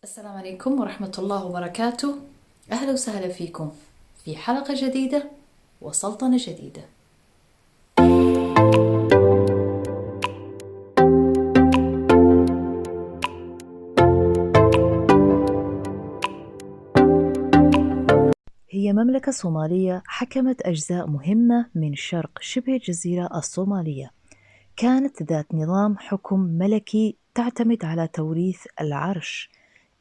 السلام عليكم ورحمة الله وبركاته. أهلا وسهلا فيكم في حلقة جديدة وسلطنة جديدة. هي مملكة صومالية حكمت أجزاء مهمة من شرق شبه الجزيرة الصومالية. كانت ذات نظام حكم ملكي تعتمد على توريث العرش.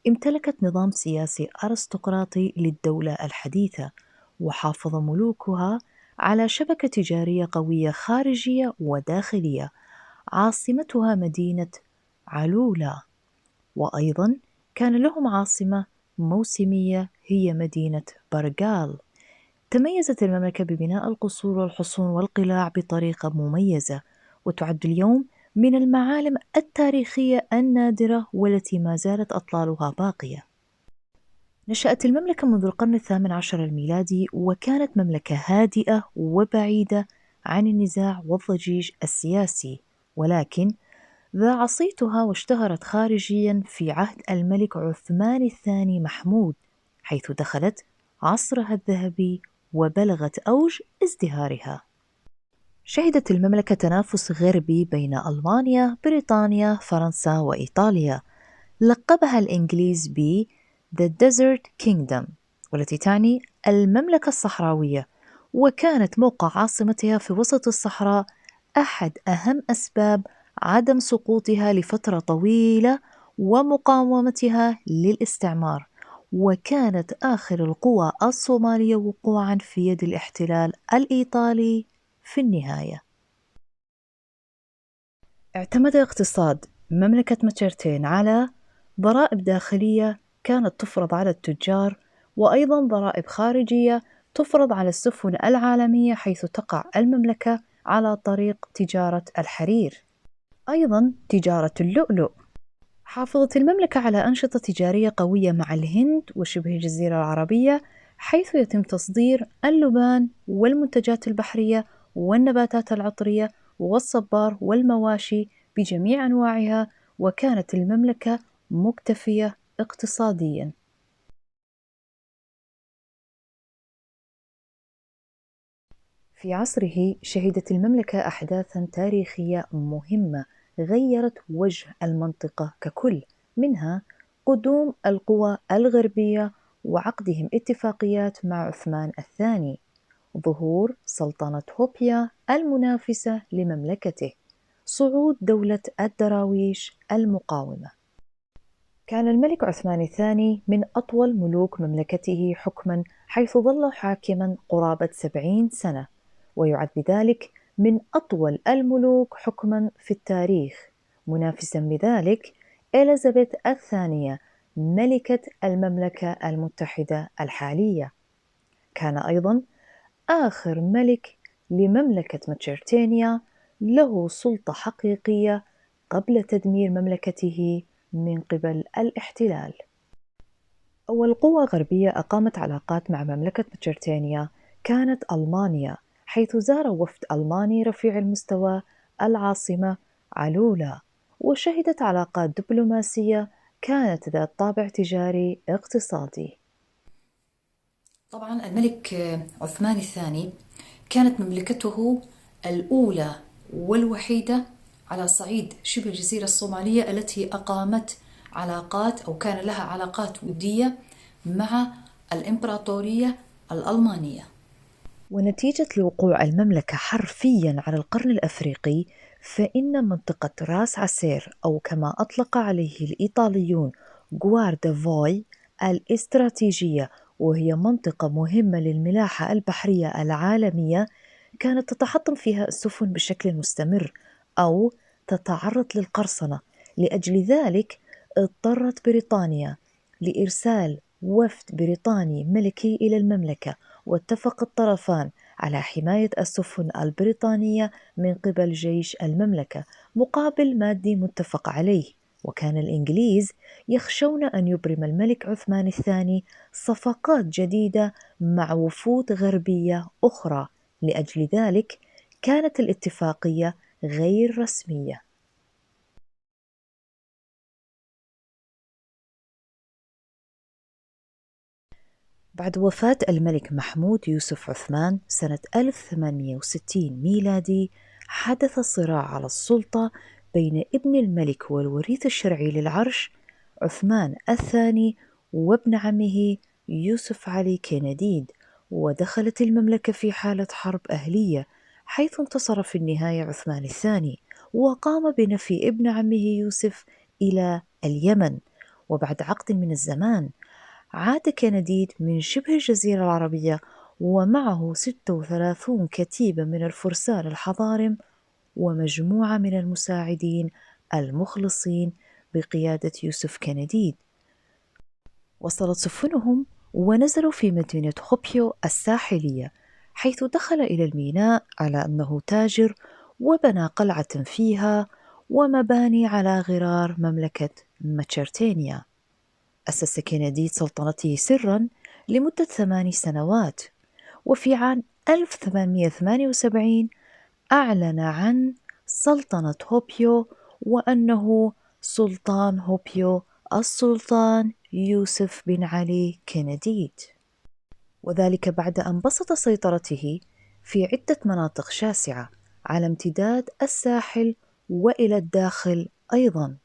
امتلكت نظام سياسي أرستقراطي للدولة الحديثة، وحافظ ملوكها على شبكة تجارية قوية خارجية وداخلية. عاصمتها مدينة علولا، وأيضا كان لهم عاصمة موسمية هي مدينة برغال. تميزت المملكة ببناء القصور والحصون والقلاع بطريقة مميزة، وتعد اليوم من المعالم التاريخية النادرة والتي ما زالت أطلالها باقية. نشأت المملكة منذ القرن ال18 الميلادي، وكانت مملكة هادئة وبعيدة عن النزاع والضجيج السياسي، ولكن ذاع صيتها واشتهرت خارجيا في عهد الملك عثمان الثاني محمود، حيث دخلت عصرها الذهبي وبلغت أوج ازدهارها. شهدت المملكة تنافس غربي بين ألمانيا، بريطانيا، فرنسا وإيطاليا. لقبها الإنجليز ب The Desert Kingdom، والتي تعني المملكة الصحراوية، وكانت موقع عاصمتها في وسط الصحراء أحد أهم أسباب عدم سقوطها لفترة طويلة ومقاومتها للاستعمار، وكانت آخر القوى الصومالية وقوعا في يد الاحتلال الإيطالي في النهاية. اعتمد اقتصاد مملكة مجرتين على ضرائب داخلية كانت تفرض على التجار، وأيضا ضرائب خارجية تفرض على السفن العالمية، حيث تقع المملكة على طريق تجارة الحرير، أيضا تجارة اللؤلؤ. حافظت المملكة على أنشطة تجارية قوية مع الهند وشبه الجزيرة العربية، حيث يتم تصدير اللبان والمنتجات البحرية والنباتات العطرية والصبار والمواشي بجميع أنواعها، وكانت المملكة مكتفية اقتصادياً. في عصره شهدت المملكة أحداثاً تاريخية مهمة غيرت وجه المنطقة ككل، منها قدوم القوى الغربية وعقدهم اتفاقيات مع عثمان الثاني، ظهور سلطنة هوبيا المنافسة لمملكته، صعود دولة الدراويش المقاومة. كان الملك عثمان الثاني من أطول ملوك مملكته حكماً، حيث ظل حاكماً قرابة 70 سنة، ويعد بذلك من أطول الملوك حكماً في التاريخ، منافساً بذلك إليزابيث الثانية ملكة المملكة المتحدة الحالية. كان أيضاً آخر ملك لمملكة ماتشرتينيا له سلطة حقيقية قبل تدمير مملكته من قبل الاحتلال. أول قوة غربية أقامت علاقات مع مملكة ماتشرتينيا كانت ألمانيا، حيث زار وفد ألماني رفيع المستوى العاصمة علولا، وشهدت علاقات دبلوماسية كانت ذات طابع تجاري اقتصادي. طبعا الملك عثمان الثاني كانت مملكته الأولى والوحيدة على صعيد شبه الجزيرة الصومالية التي أقامت علاقات أو كان لها علاقات ودية مع الإمبراطورية الألمانية. ونتيجة لوقوع المملكة حرفياً على القرن الأفريقي، فإن منطقة راس عسير، أو كما أطلق عليه الإيطاليون غواردا فوي الاستراتيجية، وهي منطقة مهمة للملاحة البحرية العالمية، كانت تتحطم فيها السفن بشكل مستمر أو تتعرض للقرصنة. لأجل ذلك اضطرت بريطانيا لإرسال وفد بريطاني ملكي إلى المملكة، واتفق الطرفان على حماية السفن البريطانية من قبل جيش المملكة مقابل مادي متفق عليه. وكان الإنجليز يخشون أن يبرم الملك عثمان الثاني صفقات جديدة مع وفود غربية أخرى، لأجل ذلك كانت الاتفاقية غير رسمية. بعد وفاة الملك محمود يوسف عثمان سنة 1860 ميلادي، حدث صراع على السلطة بين ابن الملك والوريث الشرعي للعرش عثمان الثاني وابن عمه يوسف علي كنديد، ودخلت المملكة في حالة حرب أهلية، حيث انتصر في النهاية عثمان الثاني وقام بنفي ابن عمه يوسف إلى اليمن. وبعد عقد من الزمان عاد كنديد من شبه الجزيرة العربية ومعه 36 كتيبة من الفرسان الحضارم ومجموعة من المساعدين المخلصين بقيادة يوسف كنديد. وصلت سفنهم ونزلوا في مدينة خوبيو الساحلية، حيث دخل إلى الميناء على أنه تاجر وبنى قلعة فيها ومباني على غرار مملكة ماتشرتينيا. أسس كنديد سلطنته سرًا لمدة 8 سنوات، وفي عام 1878 أعلن عن سلطنة هوبيو وأنه سلطان هوبيو السلطان يوسف بن علي كنديد، وذلك بعد أن بسط سيطرته في عدة مناطق شاسعة على امتداد الساحل وإلى الداخل أيضًا،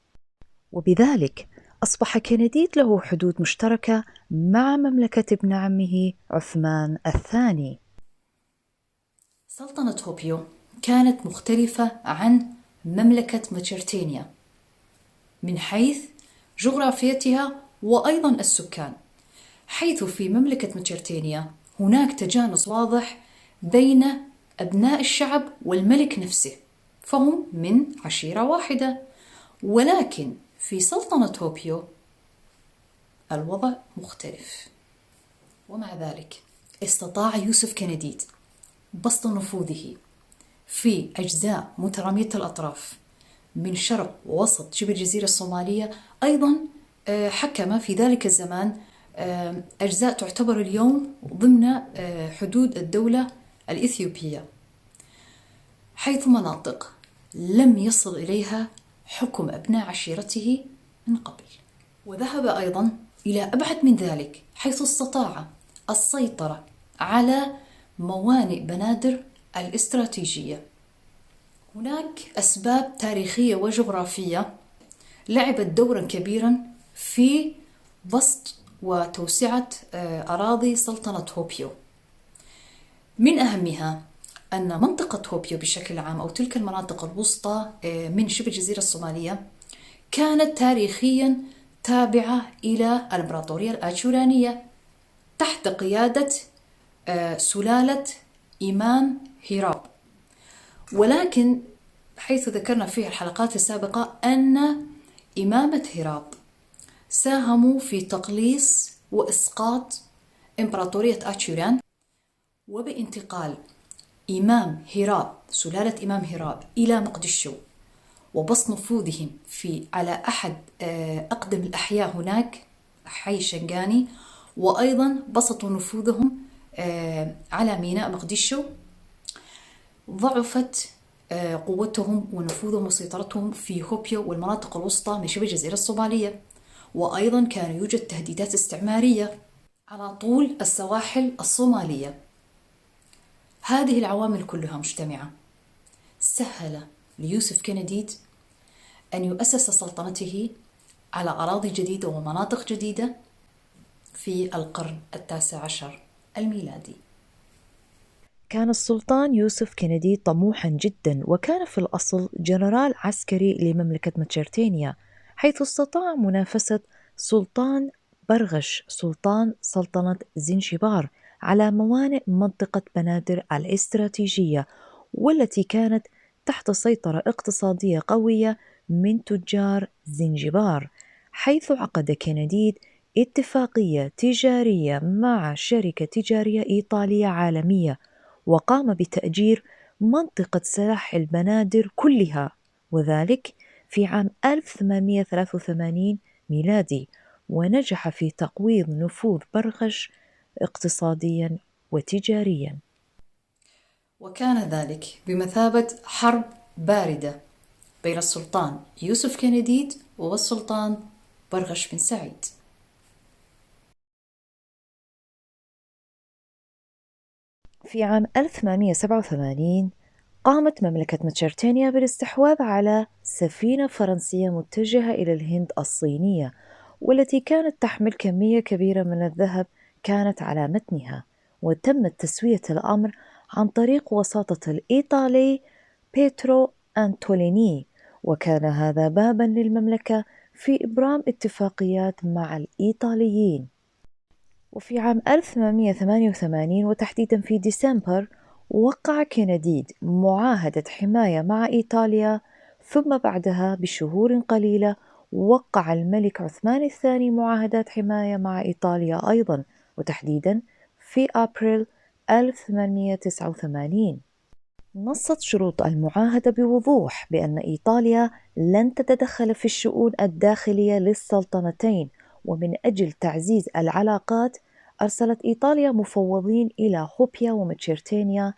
وبذلك أصبح كنديد له حدود مشتركة مع مملكة ابن عمه عثمان الثاني. سلطنة هوبيو كانت مختلفة عن مملكة ماتشرتينيا من حيث جغرافيتها وأيضا السكان، حيث في مملكة ماتشرتينيا هناك تجانس واضح بين أبناء الشعب والملك نفسه، فهم من عشيرة واحدة. ولكن في سلطنة هوبيو الوضع مختلف، ومع ذلك استطاع يوسف كنديد بسط نفوذه في أجزاء مترامية الأطراف من شرق ووسط شبه الجزيرة الصومالية. أيضا حكم في ذلك الزمان أجزاء تعتبر اليوم ضمن حدود الدولة الإثيوبية، حيث مناطق لم يصل إليها حكم أبناء عشيرته من قبل. وذهب أيضا إلى أبعد من ذلك، حيث استطاع السيطرة على موانئ بنادر الاستراتيجية. هناك أسباب تاريخية وجغرافية لعبت دورا كبيرا في بسط وتوسعة أراضي سلطنة هوبيو. من أهمها أن منطقة هوبيو بشكل عام أو تلك المناطق الوسطى من شبه الجزيرة الصومالية كانت تاريخيا تابعة إلى الإمبراطورية الآشورانية تحت قيادة سلالة إمام هيراب. ولكن حيث ذكرنا في الحلقات السابقة أن إمامة هيراب ساهموا في تقليص وإسقاط إمبراطورية آشوران، وبانتقال إمام هيراب سلالة إمام هيراب إلى مقدشو وبسط نفوذهم على أحد أقدم الأحياء هناك حي شنغاني، وأيضا بسطوا نفوذهم على ميناء مقدشو، ضعفت قوتهم ونفوذهم وسيطرتهم في هوبيو والمناطق الوسطى من شبه الجزيرة الصومالية. وأيضا كان يوجد تهديدات استعمارية على طول السواحل الصومالية. هذه العوامل كلها مجتمعة سهل ليوسف كنديد أن يؤسس سلطنته على أراضي جديدة ومناطق جديدة في القرن 19 الميلادي. كان السلطان يوسف كنديد طموحا جدا، وكان في الأصل جنرال عسكري لمملكة ماتشرتينيا، حيث استطاع منافسة سلطان برغش سلطان سلطنة زنجبار على موانئ منطقة بنادر الاستراتيجية، والتي كانت تحت سيطرة اقتصادية قوية من تجار زنجبار، حيث عقد كنديد اتفاقية تجارية مع شركة تجارية إيطالية عالمية، وقام بتأجير منطقة ساحل بنادر كلها، وذلك في عام 1883 ميلادي، ونجح في تقويض نفوذ برغش اقتصاديا وتجاريا. وكان ذلك بمثابة حرب باردة بين السلطان يوسف كنديد والسلطان برغش بن سعيد. في عام 1887 قامت مملكة متشرتينيا بالاستحواذ على سفينة فرنسية متجهة إلى الهند الصينية، والتي كانت تحمل كمية كبيرة من الذهب كانت على متنها، وتمت تسوية الأمر عن طريق وساطة الإيطالي بيترو أنتوليني، وكان هذا بابا للمملكة في إبرام اتفاقيات مع الإيطاليين. وفي عام 1888 وتحديدا في ديسمبر وقع كنديد معاهدة حماية مع إيطاليا، ثم بعدها بشهور قليلة وقع الملك عثمان الثاني معاهدات حماية مع إيطاليا أيضا، وتحديدا في أبريل 1889. نصت شروط المعاهدة بوضوح بأن إيطاليا لن تتدخل في الشؤون الداخلية للسلطنتين، ومن أجل تعزيز العلاقات أرسلت إيطاليا مفوضين إلى هوبيا ومتشرتينيا،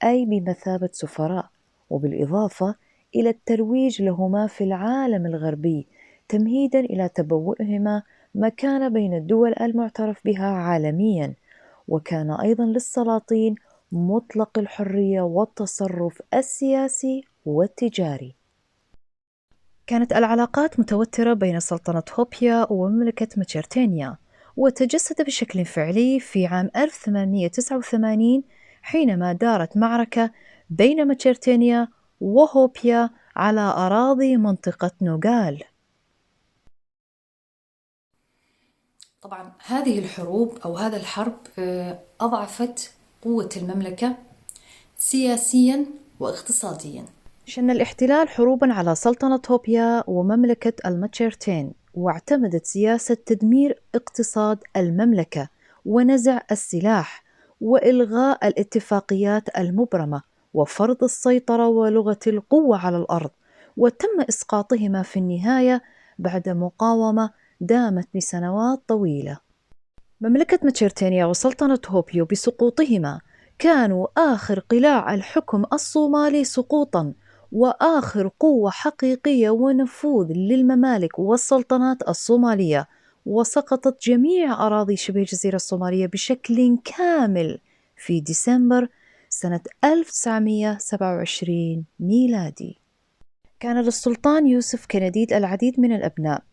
أي بمثابة سفراء، وبالإضافة إلى الترويج لهما في العالم الغربي تمهيدا إلى تبوئهما مكانة بين الدول المعترف بها عالميا. وكان أيضا للسلاطين مطلق الحرية والتصرف السياسي والتجاري. كانت العلاقات متوترة بين سلطنة هوبيا ومملكة متشرتينيا، وتجسد بشكل فعلي في عام 1889 حينما دارت معركة بين متشرتينيا وهوبيا على أراضي منطقة نوغال. طبعا هذه الحروب أو هذا الحرب أضعفت قوة المملكة سياسيا واقتصاديا. شن الاحتلال حروبا على سلطنة هوبيا ومملكة المتشرتين، واعتمدت سياسة تدمير اقتصاد المملكة ونزع السلاح وإلغاء الاتفاقيات المبرمة وفرض السيطرة ولغة القوة على الأرض، وتم إسقاطهما في النهاية بعد مقاومة دامت لسنوات طويلة. مملكة متشرتينيا وسلطنة هوبيو بسقوطهما كانوا آخر قلاع الحكم الصومالي سقوطاً، وآخر قوة حقيقية ونفوذ للممالك والسلطنات الصومالية، وسقطت جميع أراضي شبه الجزيرة الصومالية بشكل كامل في ديسمبر سنة 1927 ميلادي. كان للسلطان يوسف كنديد العديد من الأبناء،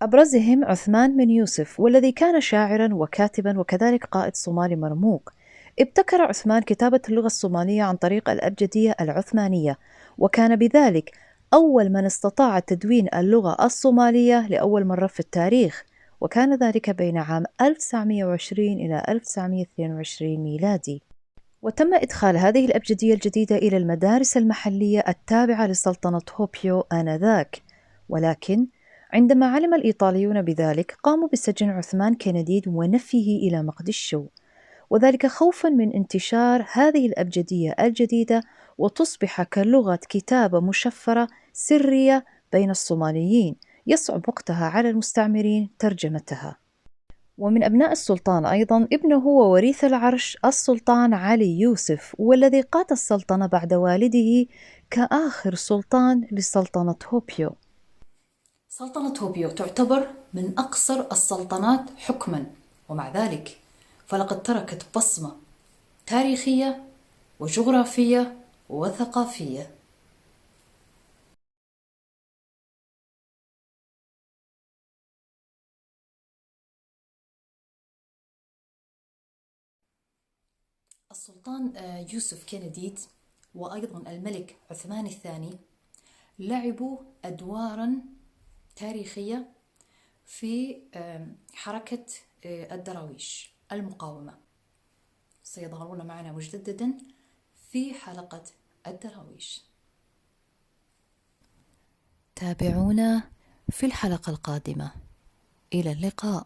أبرزهم عثمان بن يوسف، والذي كان شاعراً وكاتباً وكذلك قائد صومالي مرموق. ابتكر عثمان كتابة اللغة الصومالية عن طريق الأبجدية العثمانية، وكان بذلك أول من استطاع تدوين اللغة الصومالية لأول مرة في التاريخ، وكان ذلك بين عام 1920 إلى 1922 ميلادي. وتم إدخال هذه الأبجدية الجديدة إلى المدارس المحلية التابعة لسلطنة هوبيو آنذاك، ولكن عندما علم الإيطاليون بذلك قاموا بسجن عثمان كنديد ونفيه إلى مقدشو، وذلك خوفا من انتشار هذه الأبجدية الجديدة وتصبح كلغة كتابة مشفرة سرية بين الصوماليين يصعب وقتها على المستعمرين ترجمتها. ومن أبناء السلطان أيضا ابنه ووريث العرش السلطان علي يوسف، والذي قاد السلطنة بعد والده كآخر سلطان لسلطنة هوبيو. سلطنة هوبيو تعتبر من أقصر السلطنات حكما، ومع ذلك فلقد تركت بصمة تاريخية وجغرافية وثقافية. السلطان يوسف كنديد وأيضا الملك عثمان الثاني لعبوا أدواراً تاريخية في حركة الدراويش المقاومة. سيظهرون معنا مجددا في حلقة الدراويش. تابعونا في الحلقة القادمة. إلى اللقاء.